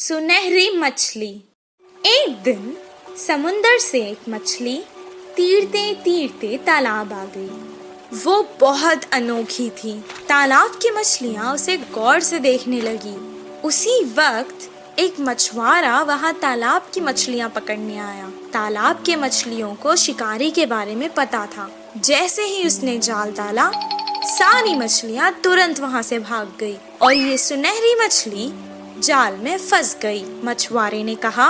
सुनहरी मछली। एक दिन समुंदर से एक मछली तीरते तीरते तालाब आ गई। वो बहुत अनोखी थी। तालाब की मछलियाँ उसे गौर से देखने लगी। उसी वक्त एक मछुआरा वहाँ तालाब की मछलियाँ पकड़ने आया। तालाब के मछलियों को शिकारी के बारे में पता था। जैसे ही उसने जाल डाला, सारी मछलियाँ तुरंत वहाँ से भाग गई और ये सुनहरी मछली जाल में फंस गई। मछुआरे ने कहा,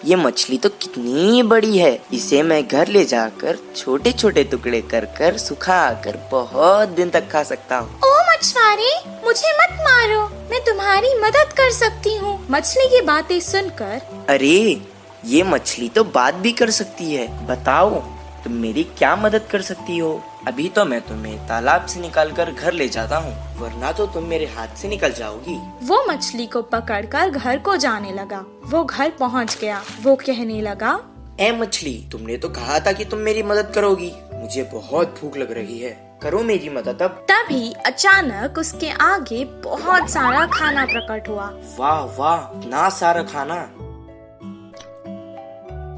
ये मछली तो कितनी बड़ी है, इसे मैं घर ले जाकर छोटे छोटे टुकड़े कर कर सुखा कर बहुत दिन तक खा सकता हूँ। ओ मछुआरे, मुझे मत मारो, मैं तुम्हारी मदद कर सकती हूँ। मछली की बातें सुनकर, अरे ये मछली तो बात भी कर सकती है, बताओ तुम मेरी क्या मदद कर सकती हो? अभी तो मैं तुम्हें तालाब से निकालकर घर ले जाता हूँ, वरना तो तुम मेरे हाथ से निकल जाओगी। वो मछली को पकड़कर घर को जाने लगा। वो घर पहुँच गया। वो कहने लगा, ए मछली, तुमने तो कहा था कि तुम मेरी मदद करोगी। मुझे बहुत भूख लग रही है, करो मेरी मदद अब। तभी अचानक उसके आगे बहुत सारा खाना प्रकट हुआ। वाह वाह, इतना सारा खाना!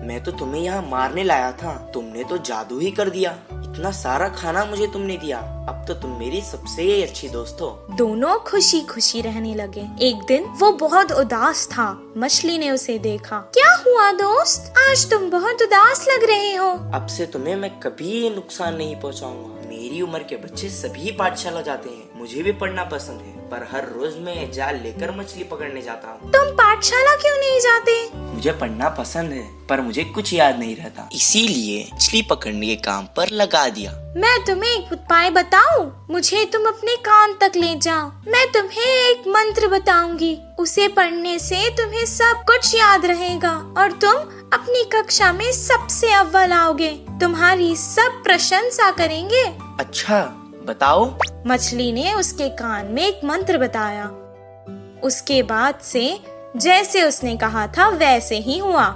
मैं तो तुम्हें यहाँ मारने लाया था, तुमने तो जादू ही कर दिया। इतना सारा खाना मुझे तुमने दिया, अब तो तुम मेरी सबसे अच्छी दोस्त हो। दोनों खुशी खुशी रहने लगे। एक दिन वो बहुत उदास था। मछली ने उसे देखा। क्या हुआ दोस्त, आज तुम बहुत उदास लग रहे हो। अब से तुम्हें मैं कभी नुकसान नहीं पहुँचाऊंगा। मेरी उम्र के बच्चे सभी पाठशाला जाते हैं, मुझे भी पढ़ना पसंद है, पर हर रोज मैं जाल लेकर मछली पकड़ने जाता हूँ। तुम पाठशाला क्यों नहीं जाते? मुझे पढ़ना पसंद है, पर मुझे कुछ याद नहीं रहता, इसीलिए मछली पकड़ने के काम पर लगा दिया। मैं तुम्हें एक उपाय बताऊं? मुझे तुम अपने कान तक ले जाओ। मैं तुम्हें एक मंत्र बताऊंगी, उसे पढ़ने से तुम्हें सब कुछ याद रहेगा और तुम अपनी कक्षा में सबसे अव्वल आओगे। तुम्हारी सब प्रशंसा करेंगे। अच्छा, बताओ। मछली ने उसके कान में एक मंत्र बताया। उसके बाद से जैसे उसने कहा था वैसे ही हुआ।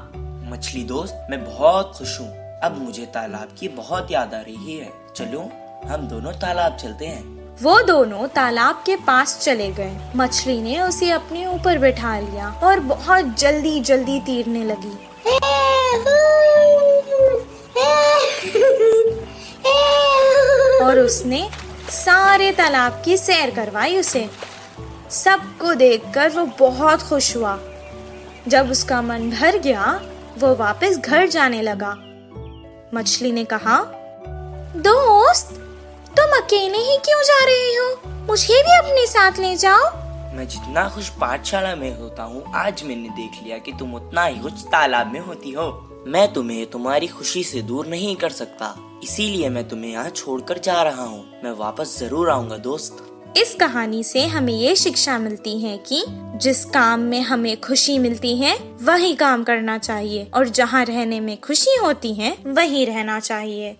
मछली दोस्त, मैं बहुत खुश हूँ। अब मुझे तालाब की बहुत याद आ रही है। चलो हम दोनों तालाब चलते हैं। वो दोनों तालाब के पास चले गए। मछली ने उसे अपने ऊपर बैठा लिया और बहुत जल्दी जल्दी तैरने लगी। और उसने सारे तालाब की सैर करवाई उसे। सबको देखकर वो बहुत खुश हुआ। जब उसका मन भर गया, वो वापस घर जाने लगा। मछली ने कहा, दोस्त, तुम अकेले ही क्यों जा रहे हो? मुझे भी अपने साथ ले जाओ। मैं जितना खुश पाठशाला में होता हूँ, आज मैंने देख लिया कि तुम उतना ही खुश तालाब में होती हो। मैं तुम्हें तुम्हारी खुशी से दूर नहीं कर सकता, इसीलिए मैं तुम्हें यहाँ छोड़कर जा रहा हूँ। मैं वापस जरूर आऊँगा दोस्त। इस कहानी से हमें ये शिक्षा मिलती है कि जिस काम में हमें खुशी मिलती है वही काम करना चाहिए और जहाँ रहने में खुशी होती है वही रहना चाहिए।